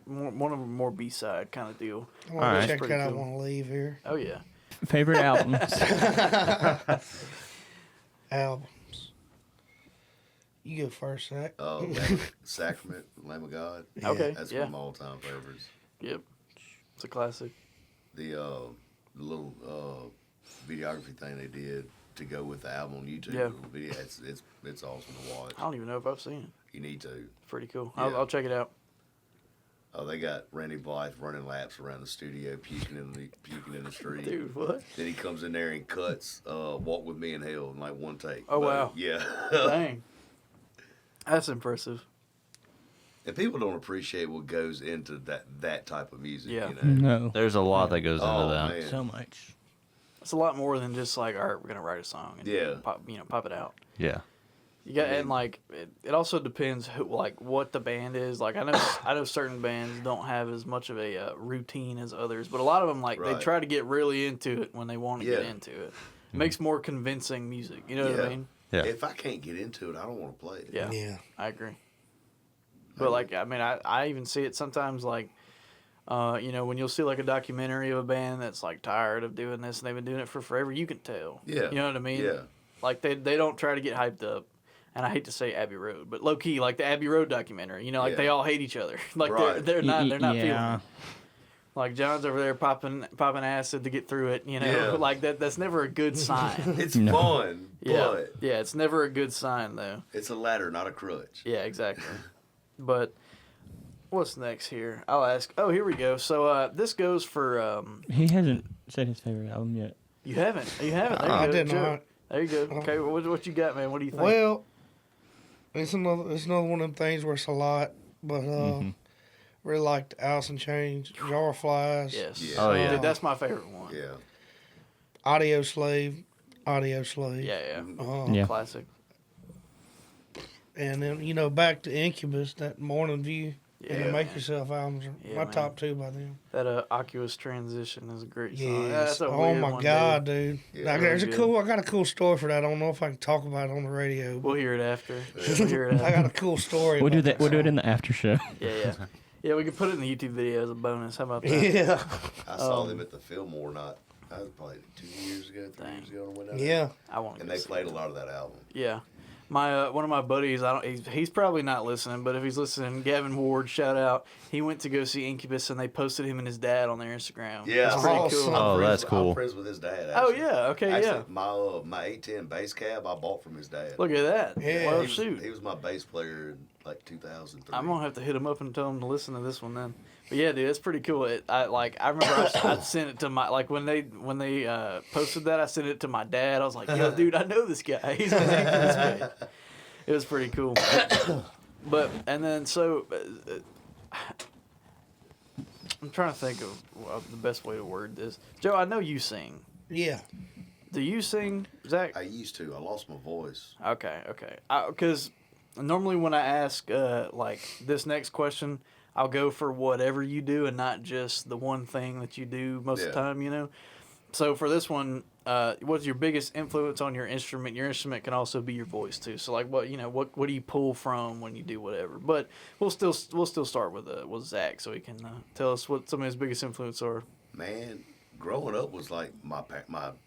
one of a more B-side kind of deal. I want Alright. to check Pretty that out. cool. I want to leave here. Oh yeah. Favorite albums? Albums. You go first, Zach. Sacrament, Lamb of God. Okay. That's Yeah. one of my all-time favorites. Yep. It's a classic. The little videography thing they did to go with the album on YouTube. Yeah. Video, it's awesome to watch. I don't even know if I've seen it. You need to. It's pretty cool. Yeah. I'll check it out. Oh, they got Randy Blythe running laps around the studio, puking in the street. Dude, what? Then he comes in there and cuts "Walk with Me in Hell" in like one take. Oh, wow. Yeah. Dang. That's impressive. And people don't appreciate what goes into that type of music. Yeah. You know? No. There's a lot that goes into Oh that. man. So much. It's a lot more than just like, all right, we're gonna write a song and Yeah. pop it out. Yeah. You got and like it also depends who like what the band is. Like I know certain bands don't have as much of a routine as others, but a lot of them like they try to get really into it when they want to get into it. It makes more convincing music. You know what I mean? Yeah. If I can't get into it, I don't want to play it. Yeah, I agree. But like I mean, I even see it sometimes like. You know, when you'll see like a documentary of a band that's like tired of doing this and they've been doing it for forever, you can tell. Yeah. You know what I mean? Yeah. Like they don't try to get hyped up. And I hate to say Abbey Road, but low key, like the Abbey Road documentary, you know, like they all hate each other. Like they're not feeling it. Like John's over there popping acid to get through it, you know. Like that's never a good sign. It's fun, but it's never a good sign though. It's a ladder, not a crutch. Yeah, exactly. But what's next here? I'll ask. Oh, here we go. So this goes for. He hasn't said his favorite album yet. You haven't. There you go. I did not. There you go. Okay, what you got, man? What do you think? Well, it's another one of them things where it's a lot, but really liked Alice in Chains, Jar of Flies. Yes. Yeah. Oh yeah. Dude, that's my favorite one. Yeah. Audio Slave. Yeah. Classic. And then back to Incubus, that Morning View. And the Make man. Yourself albums are my man. top 2 by them. That Oculus Transition is a great song. Yes. That's a Oh weird my one, God, dude. Yeah, I got a cool story for that. I don't know if I can talk about it on the radio. We'll hear it after. We'll hear it I after. got a cool story. We'll do about that. We'll do it song. in the after show. Yeah, we can put it in the YouTube video as a bonus. How about that? Yeah. I saw them at the Fillmore that was probably 2 years ago, 3 years ago. When I went down there. Yeah. I want to. And they played a lot of that album. Yeah. My one of my buddies, he's probably not listening, but if he's listening, Gavin Ward, shout out. He went to go see Incubus, and they posted him and his dad on their Instagram. Yeah, that's pretty awesome. cool. Oh, that's cool. I'm friends with his dad. Oh Actually. yeah, okay, Actually, my 810 bass cab I bought from his dad. Look at that. Yeah. Well, he shoot. was my bass player in like 2003. I'm gonna have to hit him up and tell him to listen to this one then. But yeah, dude, that's pretty cool. I remember I sent it to my when they posted that, I sent it to my dad. I was like, yo, dude, I know this guy. He's an Incubus fan. It was pretty cool. But and then so I'm trying to think of the best way to word this. Joe, I know you sing. Yeah. Do you sing, Zach? I used to. I lost my voice. Okay. Because normally when I ask like this next question, I'll go for whatever you do and not just the one thing that you do most of the time, you know? So for this one, what's your biggest influence on your instrument? Your instrument can also be your voice too. So like what do you pull from when you do whatever? But we'll still start with Zach so he can tell us what some of his biggest influences are. Man, growing up was like my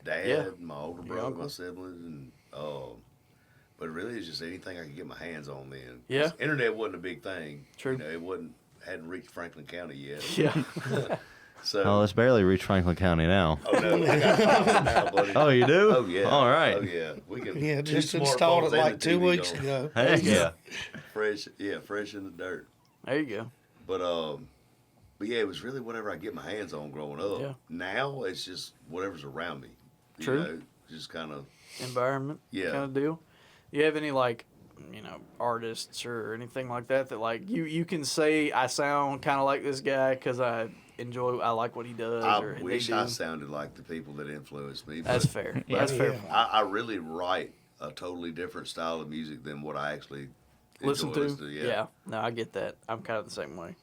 dad, my older brother, uncle. my siblings, and but really it's just anything I could get my hands on then. Yeah. 'Cause internet wasn't a big thing. True. It hadn't reached Franklin County yet. Yeah. So. Oh, it's barely reached Franklin County now. Oh no, I got five now, buddy. Oh, you do? Oh yeah. All right. Oh yeah. We can. Yeah, two just installed smartphones it and like the 2 TV weeks going. ago. Heck yeah. Fresh in the dirt. There you go. But yeah, it was really whatever I get my hands on growing up. Yeah. Now it's just whatever's around me. True. You know, just kind of. Environment Yeah. kind of deal. You have any like artists or anything like that like you can say I sound kind of like this guy because I like what he does? I or wish they I do? sounded like the people that influenced me. That's but fair. Yeah. That's fair. Yeah. Point. I really write a totally different style of music than what I actually Listen enjoy to. Yeah. No, I get that. I'm kind of the same way.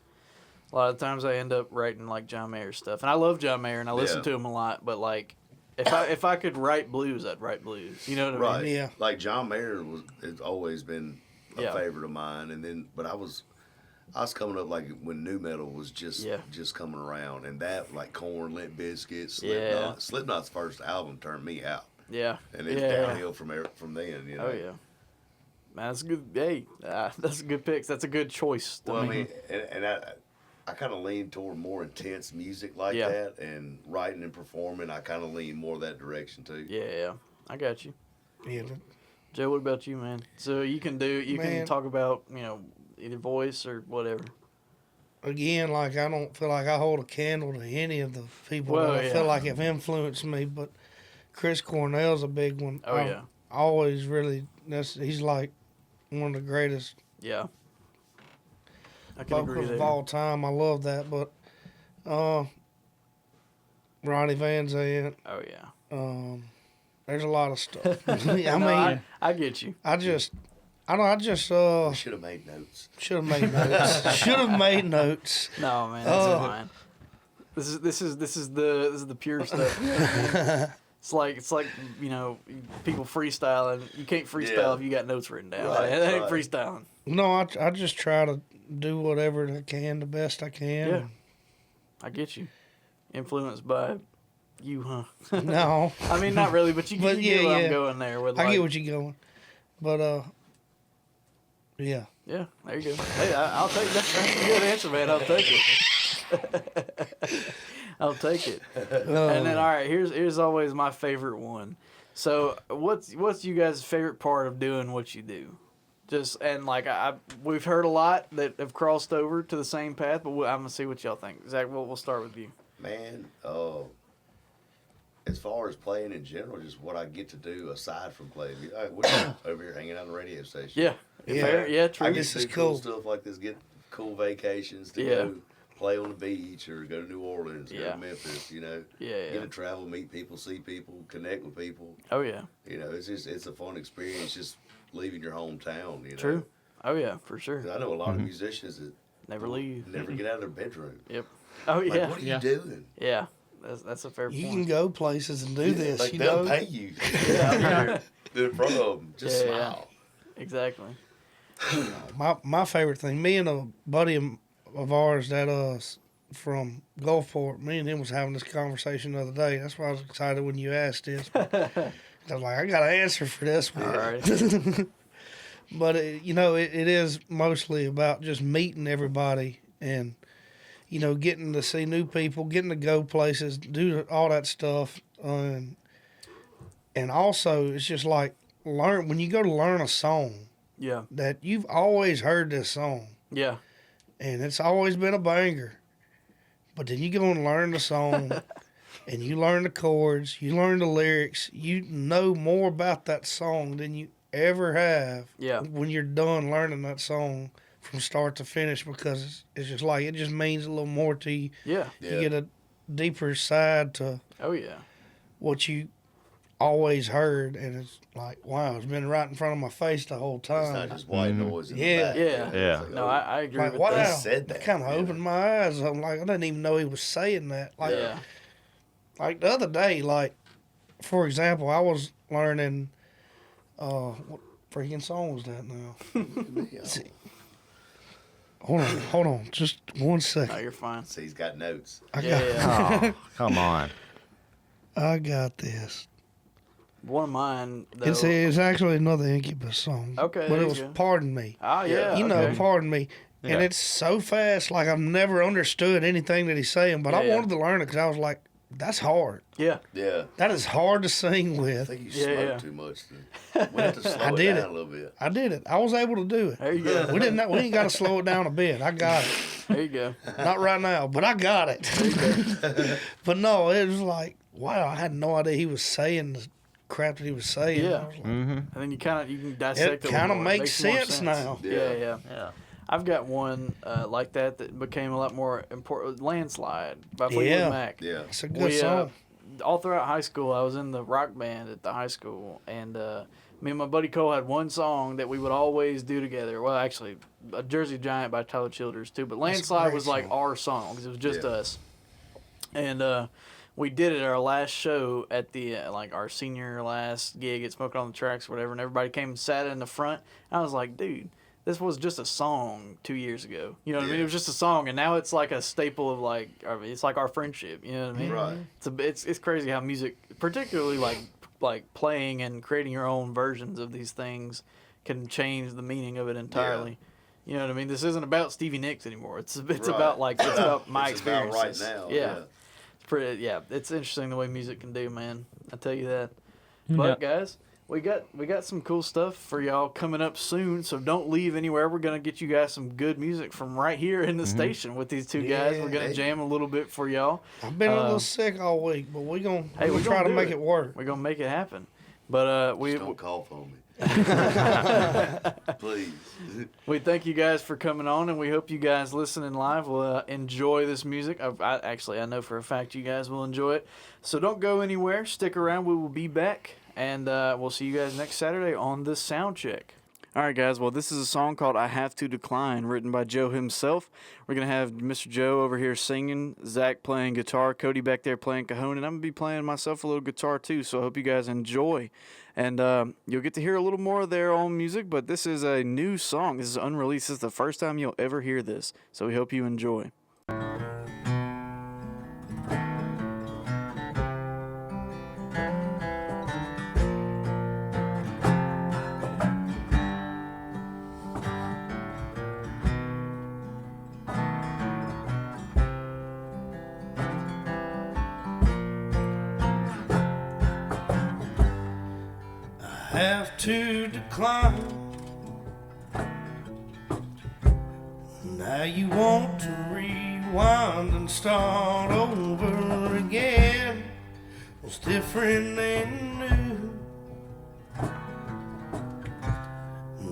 A lot of times I end up writing like John Mayer stuff, and I love John Mayer and I listen Yeah. to him a lot. But like, if I could write blues, I'd write blues. You know what I Right. mean? Yeah. Like John Mayer has always been a Yeah. favorite of mine, and then but I was coming up like when new metal was just coming around, and that like Korn, Limp Bizkit, Slipknot. Yeah. Slipknot's first album turned me out, Yeah. and it's Yeah. downhill from then. You know. Oh yeah. Man, that's a good. Hey, that's a good pick. That's a good choice. Well, I mean, and I kind of lean toward more intense music like Yeah. that, and writing and performing. I kind of lean more that direction too. Yeah, I got you. Yeah. Joe, what about you, man? So you can can Man. talk about either voice or whatever. Again, like I don't feel like I hold a candle to any of the people Well, that I yeah. feel like have influenced me, but Chris Cornell's a big one. Oh, yeah. Always really, he's like one of the greatest Yeah. I can agree vocals there. of all time. I love that, but Ronnie Van Zant. Oh yeah. There's a lot of stuff. I No, mean, I get you. I just I don't. I just We should have made notes. should have made notes. Should have made notes. No, man, that's fine. This is the pure stuff. It's like people freestyling. You can't freestyle if you got notes written down. Right, That ain't right. freestyling. No, I just try to do whatever I can, the best I can. Yeah. I get you. Influenced by you, huh? No, I mean, not really, but you But get where yeah. I'm going there. With I get what you're going, but yeah. Yeah, there you go. Hey, I'll take that. That's a good answer, man. I'll take it. I'll take it. And then, all right, here's always my favorite one. So, what's you guys' favorite part of doing what you do? Just and like we've heard a lot that have crossed over to the same path, but I'm gonna see what y'all think. Zach, we'll start with you. Man, as far as playing in general, just what I get to do aside from playing. We're just over here hanging out on the radio station. Yeah, Yeah. fair. Yeah, true. I This get to is do cool cool. stuff like this, get cool vacations to Yeah. go play on the beach or go to New Orleans, go Yeah. to Memphis, Yeah, Get yeah. to travel, meet people, see people, connect with people. Oh yeah, It's a fun experience just leaving your hometown, true. Oh yeah, for sure. I know a lot of musicians that Never leave. never get out of their bedroom. Yep. Oh Like, yeah, what are you doing? yeah. That's a fair You point. can go places and do this. Like, You they'll know, pay you. Yeah, do it in front of them. Just Yeah, yeah. smile. Exactly. my favorite thing. Me and a buddy of ours that from Gulfport. Me and him was having this conversation the other day. That's why I was excited when you asked this. I was like, I got an answer for this one. All right. But it is mostly about just meeting everybody and getting to see new people, getting to go places, do all that stuff, and also it's just like when you go to learn a song Yeah. that you've always heard this song Yeah. and it's always been a banger, but then you go and learn the song. And you learn the chords, you learn the lyrics, you know more about that song than you ever have Yeah. when you're done learning that song from start to finish, because it's just like it just means a little more to you. Yeah. Yeah. You get a deeper side to Oh yeah. what you always heard, and it's like, wow, it's been right in front of my face the whole It's not time. just white noise in Yeah. the back. Yeah. Yeah. It's No, oh, I agree Like, with wow, He that. said that, that kind of yeah. opened my eyes. I'm like, I didn't even know he was saying that. Like, Yeah. Like the other day, like for example, I was learning. What freaking song was that now? See. Hold on, just 1 No, second. you're fine. See, he's got notes. I Yeah, got, yeah. Oh, come on. I got this. One of mine, though. It's actually another Incubus song. Okay, but there it you was go. "Pardon Me." Oh yeah. You know, okay. "Pardon Me," Yeah. and it's so fast. Like I've never understood anything that he's saying, but I Yeah, yeah. wanted to learn it because I was like, "That's hard. Yeah. Yeah. That is hard to sing I with." think you Yeah, smoked yeah. too much. Then. We have to slow I it did down it. a little bit. I did it. I was able to do it. There you go. We ain't got to slow it down a bit. I got it. There you go. Not right now, but I got it. But no, it was like, wow, I had no idea he was saying the crap that he was saying. Yeah. I was like, And then you can dissect it. it a little kind of more. makes more sense now. Yeah, Yeah. yeah. Yeah. I've got one like that became a lot more important. Landslide by Fleetwood Yeah. Mac. Yeah. It's a good song. All throughout high school, I was in the rock band at the high school, and me and my buddy Cole had one song that we would always do together. Well, actually, a Jersey Giant by Tyler Childers too, but Landslide great was like song. our song because it was just Yeah. us. And we did it at our last show at the like our senior last gig at Smoking on the Tracks or whatever, and everybody came and sat in the front. I was like, dude, this was just a song 2 years ago. You know what I mean? Yeah. It was just a song, and now it's like a staple of like, it's like our friendship. You know what I mean? Right. It's crazy how music, particularly like playing and creating your own versions of these things, can change the meaning of it entirely. You know what I mean? This isn't about Stevie Nicks anymore. It's Right. about like it's about my It's about experiences. right now. Yeah. It's pretty. Yeah, it's interesting the way music can do, man. I tell you that. But Yeah. guys, we got some cool stuff for y'all coming up soon. So don't leave anywhere. We're gonna get you guys some good music from right here in the station with these two guys. We're gonna Yeah. jam a little bit for y'all. I've been a little sick all week, but we're gonna try to do make it work. We're gonna make it happen. But we Just don't cough on me. Please. we thank you guys for coming on, and we hope you guys listening live will enjoy this music. I know for a fact you guys will enjoy it. So don't go anywhere. Stick around. We will be back, and we'll see you guys next Saturday on the Sound Check. All right, guys. Well, this is a song called I Have to Decline, written by Joe himself. We're going to have Mr. Joe over here singing, Zach playing guitar, Cody back there playing cajon, and I'm going to be playing myself a little guitar too, so I hope you guys enjoy. And you'll get to hear a little more of their own music, but this is a new song. This is unreleased. This is the first time you'll ever hear this, so we hope you enjoy. Have to decline. Now you want to rewind and start over again. It's different and new.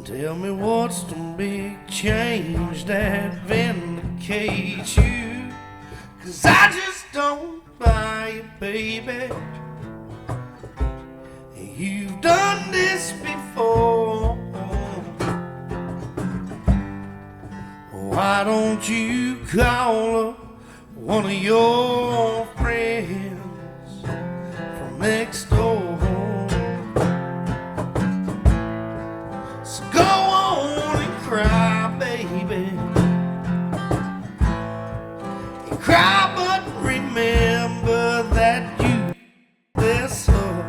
Tell me what's the big change that vindicates you? 'Cause I just don't buy it, baby. You've done this before. Why don't you call up one of your friends from next door? So go on and cry, baby. You cry, but remember that you this up.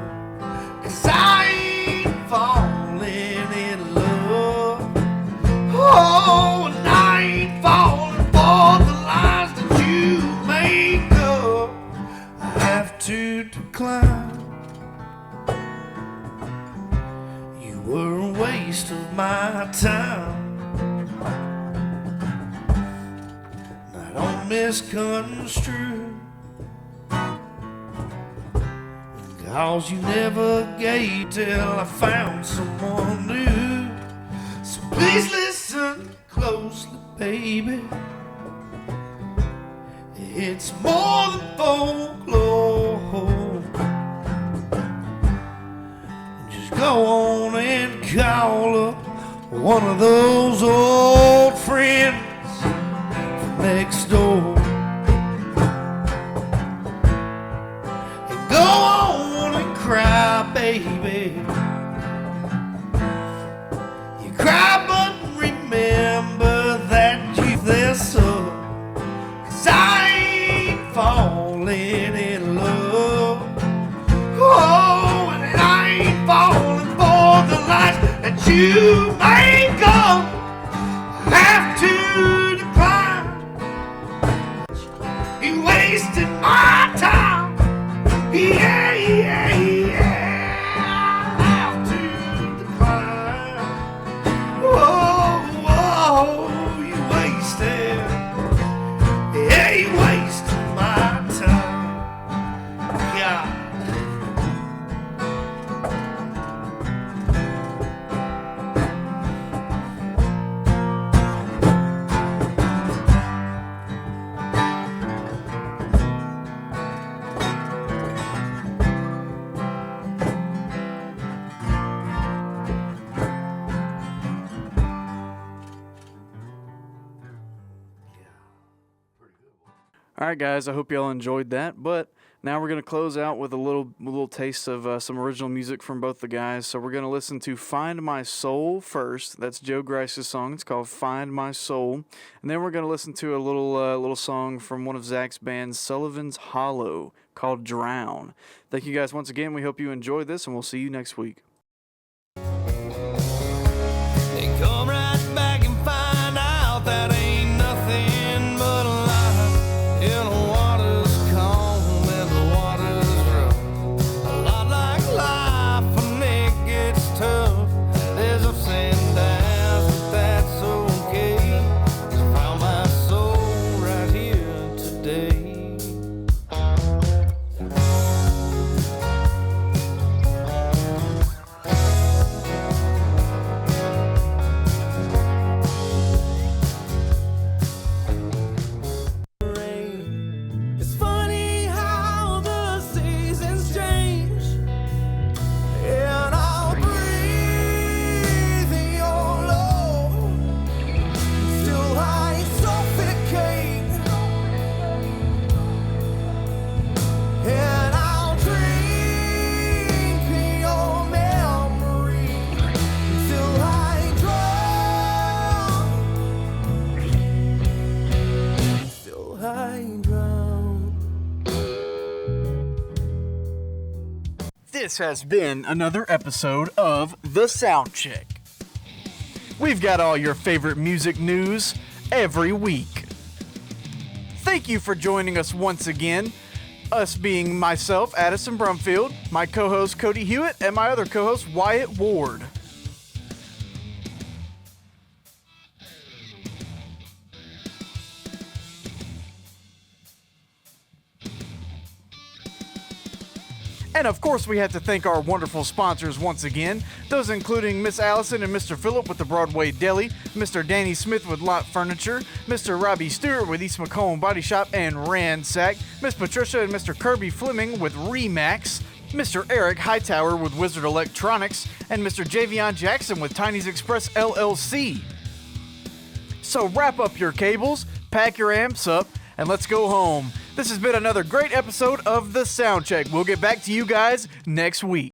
'Cause I ain't falling in love. Oh, and I ain't falling for the lies that you make up. I have to decline. You were a waste of my time. I don't misconstrue. 'Cause you never gave till I found someone new. So please listen closely, baby. It's more than folklore. Just go on and call up one of those old friends from next door. And go on and cry, baby. You cry, but remember that you this up. 'Cause I ain't falling in love. Oh, and I ain't falling for the lies that you make up. I have to decline. You wasted my time. Yeah, yeah, yeah. I have to decline. Whoa, whoa, you wasted. Yeah, you wasted my time. God. All right, guys, I hope y'all enjoyed that. But now we're going to close out with a little taste of some original music from both the guys. So we're going to listen to Find My Soul first. That's Joe Grice's song. It's called Find My Soul. And then we're going to listen to a little song from one of Zach's bands, Sullivan's Hollow, called Drown. Thank you guys once again. We hope you enjoyed this, and we'll see you next week. They come right back and find out that ain't nothing but a lie. In the water's calm and the water's rough. A lot like life when it gets tough. There's ups and downs, but that's okay. I found my soul right here today. This has been another episode of The Sound Check. We've got all your favorite music news every week. Thank you for joining us once again. Us being myself, Addison Brumfield, my co-host Cody Hewitt, and my other co-host Wyatt Ward. And of course, we have to thank our wonderful sponsors once again, those including Miss Allison and Mr. Phillip with the Broadway Deli, Mr. Danny Smith with Lot Furniture, Mr. Robbie Stewart with East McComb Body Shop and Ransack, Miss Patricia and Mr. Kirby Fleming with Remax, Mr. Eric Hightower with Wizard Electronics, and Mr. Javion Jackson with Tiny's Express LLC. So wrap up your cables, pack your amps up, and let's go home. This has been another great episode of The Sound Check. We'll get back to you guys next week.